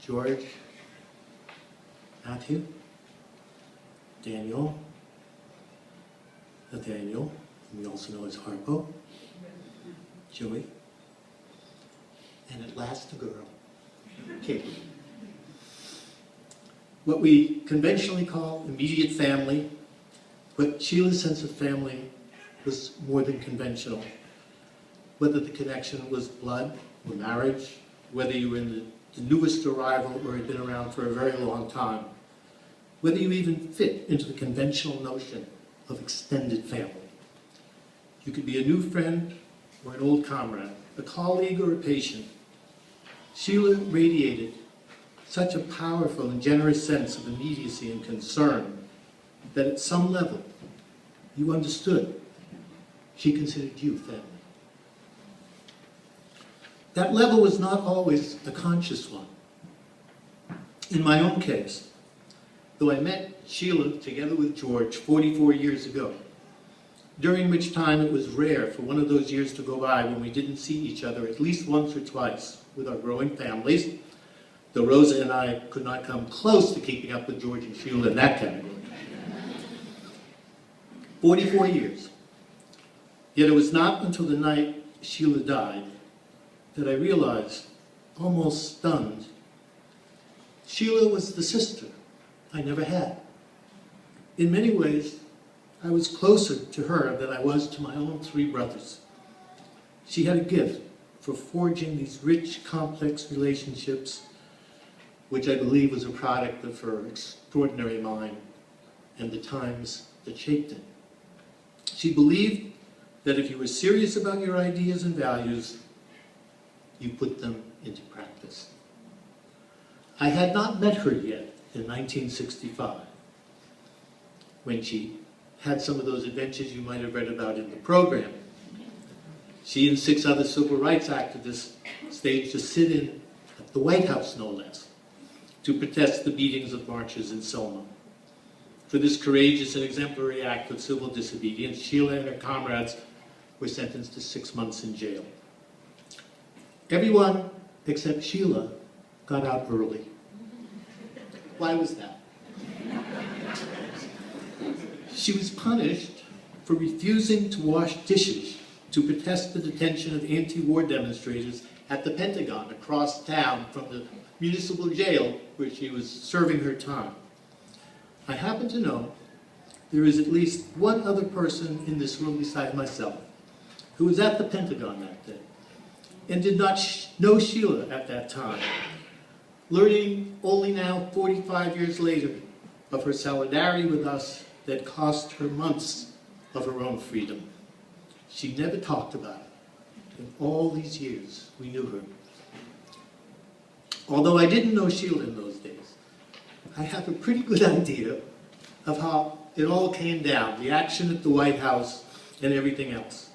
George, Matthew, Daniel, Nathaniel, whom we also know as Harpo, Joey, and at last a girl, Kate. What we conventionally call immediate family, but Sheila's sense of family was more than conventional. Whether the connection was blood or marriage, whether you were in the newest arrival or had been around for a very long time, whether you even fit into the conventional notion of extended family. You could be a new friend or an old comrade, a colleague or a patient. Sheila radiated such a powerful and generous sense of immediacy and concern that at some level you understood she considered you family. That level was not always a conscious one. In my own case, though I met Sheila together with George 44 years ago, during which time it was rare for one of those years to go by when we didn't see each other at least once or twice with our growing families, though Rosa and I could not come close to keeping up with George and Sheila in that category. 44 years. Yet it was not until the night Sheila died that I realized, almost stunned, Sheila was the sister I never had. In many ways, I was closer to her than I was to my own three brothers. She had a gift for forging these rich, complex relationships, which I believe was a product of her extraordinary mind and the times that shaped it. She believed that if you were serious about your ideas and values, you put them into practice. I had not met her yet in 1965, when she had some of those adventures you might have read about in the program. She and 6 other civil rights activists staged a sit-in at the White House, no less, to protest the beatings of marchers in Selma. For this courageous and exemplary act of civil disobedience, Sheila and her comrades were sentenced to 6 months in jail. Everyone except Sheila got out early. Why was that? She was punished for refusing to wash dishes to protest the detention of anti-war demonstrators at the Pentagon across town from the municipal jail where she was serving her time. I happen to know there is at least one other person in this room besides myself who was at the Pentagon that day and did not know Sheila at that time, learning only now, 45 years later, of her solidarity with us that cost her months of her own freedom. She never talked about it in all these years we knew her. Although I didn't know Sheila in those days, I have a pretty good idea of how it all came down, the action at the White House and everything else.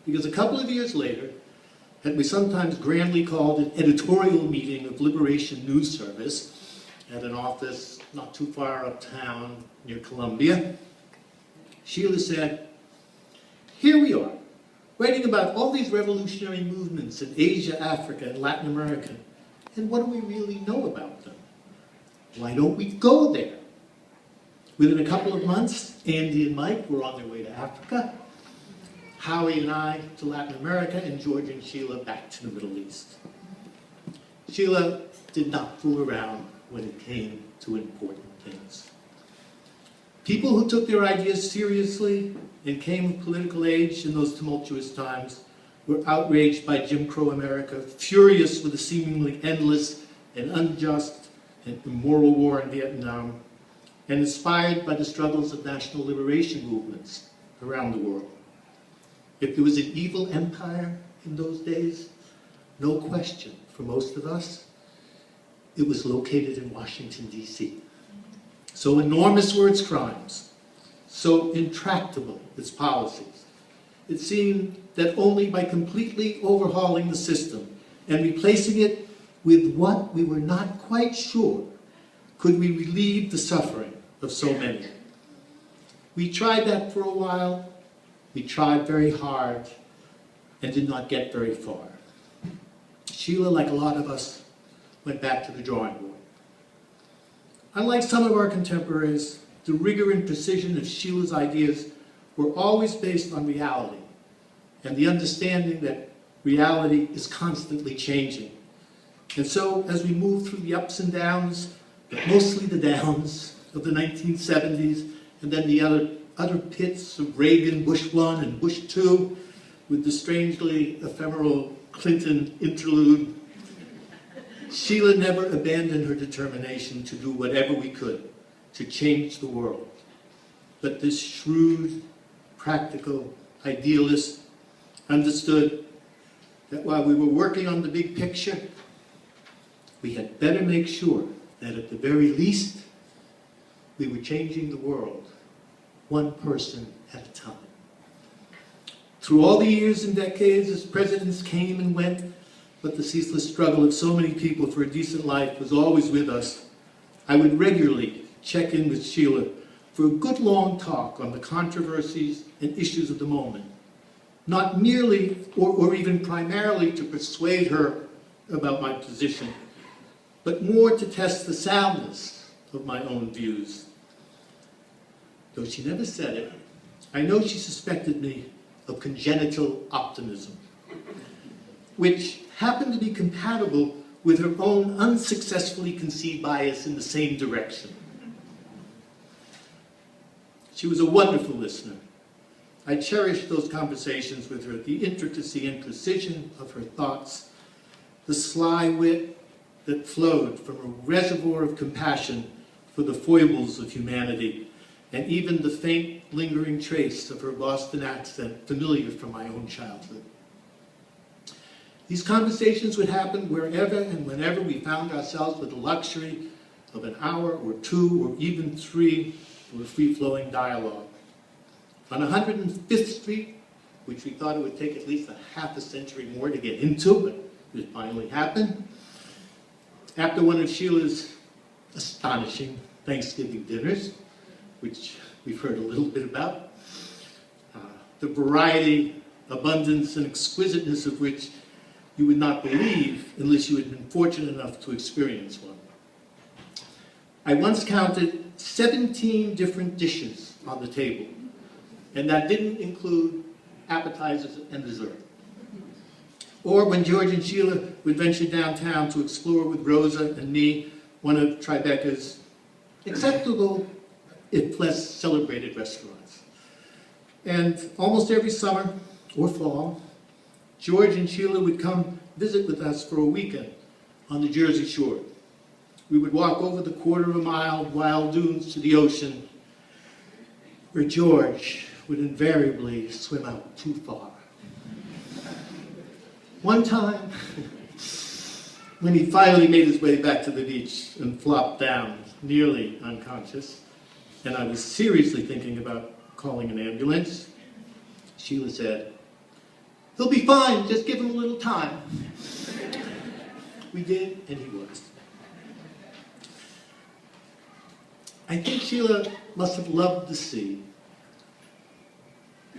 Because a couple of years later, at we sometimes grandly called an editorial meeting of Liberation News Service at an office not too far uptown near Columbia, Sheila said, "Here we are, writing about all these revolutionary movements in Asia, Africa, and Latin America, and what do we really know about them? Why don't we go there?" Within a couple of months, Andy and Mike were on their way to Africa, Howie and I to Latin America, and George and Sheila back to the Middle East. Sheila did not fool around when it came to important things. People who took their ideas seriously and came of political age in those tumultuous times were outraged by Jim Crow America, furious with the seemingly endless and unjust and immoral war in Vietnam, and inspired by the struggles of national liberation movements around the world. If there was an evil empire in those days, no question, for most of us, it was located in Washington, D.C. So enormous were its crimes, so intractable its policies. It seemed that only by completely overhauling the system and replacing it with what we were not quite sure could we relieve the suffering of so many. We tried that for a while. We tried very hard and did not get very far. Sheila, like a lot of us, went back to the drawing board. Unlike some of our contemporaries, the rigor and precision of Sheila's ideas were always based on reality and the understanding that reality is constantly changing. And so, as we move through the ups and downs, but mostly the downs of the 1970s, and then the other pits of Reagan, Bush 1 and Bush 2, with the strangely ephemeral Clinton interlude, Sheila never abandoned her determination to do whatever we could to change the world. But this shrewd, practical idealist understood that while we were working on the big picture, we had better make sure that at the very least, we were changing the world, one person at a time. Through all the years and decades as presidents came and went, but the ceaseless struggle of so many people for a decent life was always with us, I would regularly check in with Sheila for a good long talk on the controversies and issues of the moment, not merely or even primarily to persuade her about my position, but more to test the soundness of my own views. Though she never said it, I know she suspected me of congenital optimism, which happened to be compatible with her own unsuccessfully conceived bias in the same direction. She was a wonderful listener. I cherished those conversations with her, the intricacy and precision of her thoughts, the sly wit that flowed from a reservoir of compassion for the foibles of humanity, and even the faint, lingering trace of her Boston accent familiar from my own childhood. These conversations would happen wherever and whenever we found ourselves with the luxury of an hour or two or even three of a free-flowing dialogue. On 105th Street, which we thought it would take at least a half a century more to get into, but it finally happened, after one of Sheila's astonishing Thanksgiving dinners, which we've heard a little bit about, the variety, abundance, and exquisiteness of which you would not believe unless you had been fortunate enough to experience one. I once counted 17 different dishes on the table, and that didn't include appetizers and dessert. Or when George and Sheila would venture downtown to explore with Rosa and me one of Tribeca's acceptable, if less celebrated restaurants. And almost every summer or fall, George and Sheila would come visit with us for a weekend on the Jersey Shore. We would walk over the quarter-of-a-mile wild dunes to the ocean, where George would invariably swim out too far. One time, when he finally made his way back to the beach and flopped down, nearly unconscious, and I was seriously thinking about calling an ambulance, Sheila said, "He'll be fine, just give him a little time." We did, and he was. I think Sheila must have loved the sea.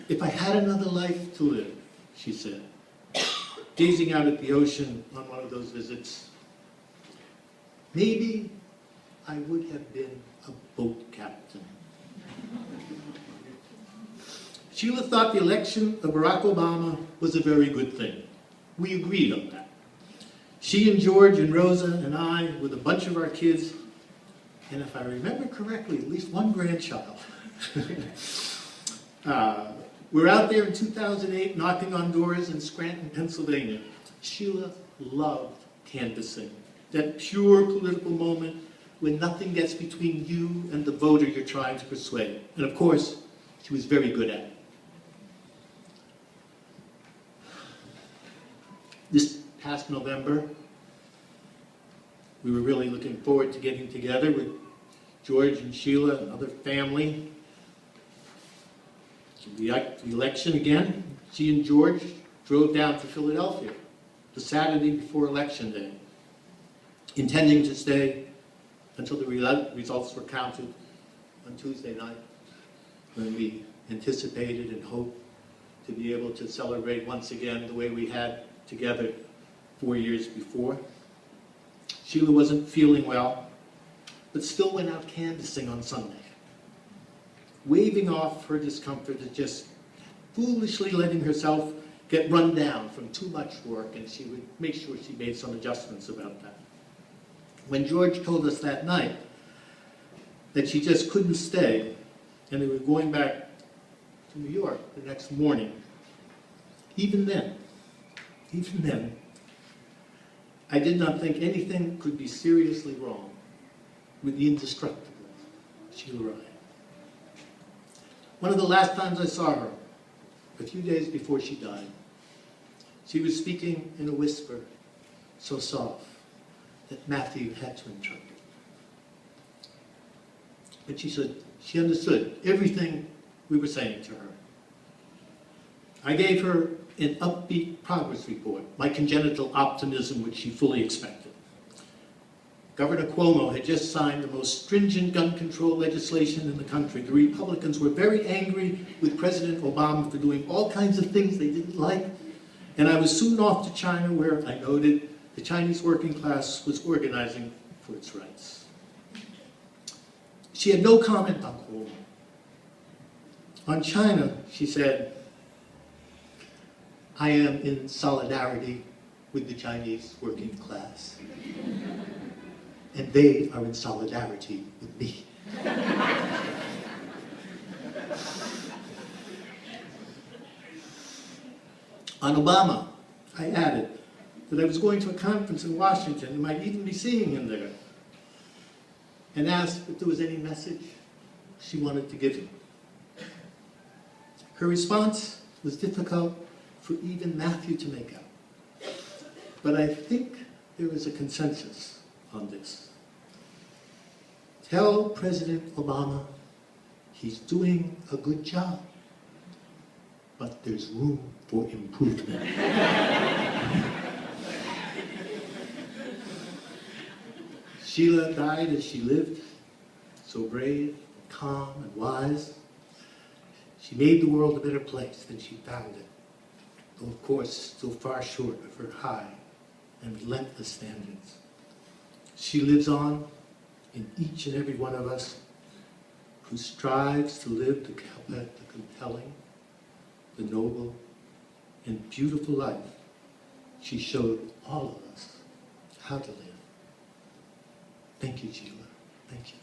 "If I had another life to live," she said, gazing out at the ocean on one of those visits, "maybe I would have been a boat captain." Sheila thought the election of Barack Obama was a very good thing. We agreed on that. She and George and Rosa and I, with a bunch of our kids, and if I remember correctly, at least one grandchild, we're out there in 2008 knocking on doors in Scranton, Pennsylvania. Sheila loved canvassing, that pure political moment when nothing gets between you and the voter you're trying to persuade. And of course, she was very good at it. This past November, we were really looking forward to getting together with George and Sheila and other family. The election again, she and George drove down to Philadelphia the Saturday before Election Day, intending to stay until the results were counted on Tuesday night, when we anticipated and hoped to be able to celebrate once again the way we had together 4 years before. Sheila wasn't feeling well, but still went out canvassing on Sunday, waving off her discomfort at just foolishly letting herself get run down from too much work, and she would make sure she made some adjustments about that. When George told us that night that she just couldn't stay, and they were going back to New York the next morning, even then, I did not think anything could be seriously wrong with the indestructible Sheila Ryan. One of the last times I saw her, a few days before she died, she was speaking in a whisper so soft that Matthew had to interpret. But she said she understood everything we were saying to her. I gave her an upbeat progress report, my congenital optimism, which she fully expected. Governor Cuomo had just signed the most stringent gun control legislation in the country. The Republicans were very angry with President Obama for doing all kinds of things they didn't like. And I was soon off to China, where I noted the Chinese working class was organizing for its rights. She had no comment on Cuomo. On China, she said, I am in solidarity with the Chinese working class. And they are in solidarity with me. On Obama, I added that I was going to a conference in Washington and might even be seeing him there, and asked if there was any message she wanted to give him. Her response was difficult for even Matthew to make out, but I think there is a consensus on this. Tell President Obama he's doing a good job, but there's room for improvement. Sheila died as she lived, so brave, calm, and wise. She made the world a better place than she found it, though of course still far short of her high and relentless standards. She lives on in each and every one of us who strives to live the compelling, the noble, and beautiful life she showed all of us how to live. Thank you, Sheila. Thank you.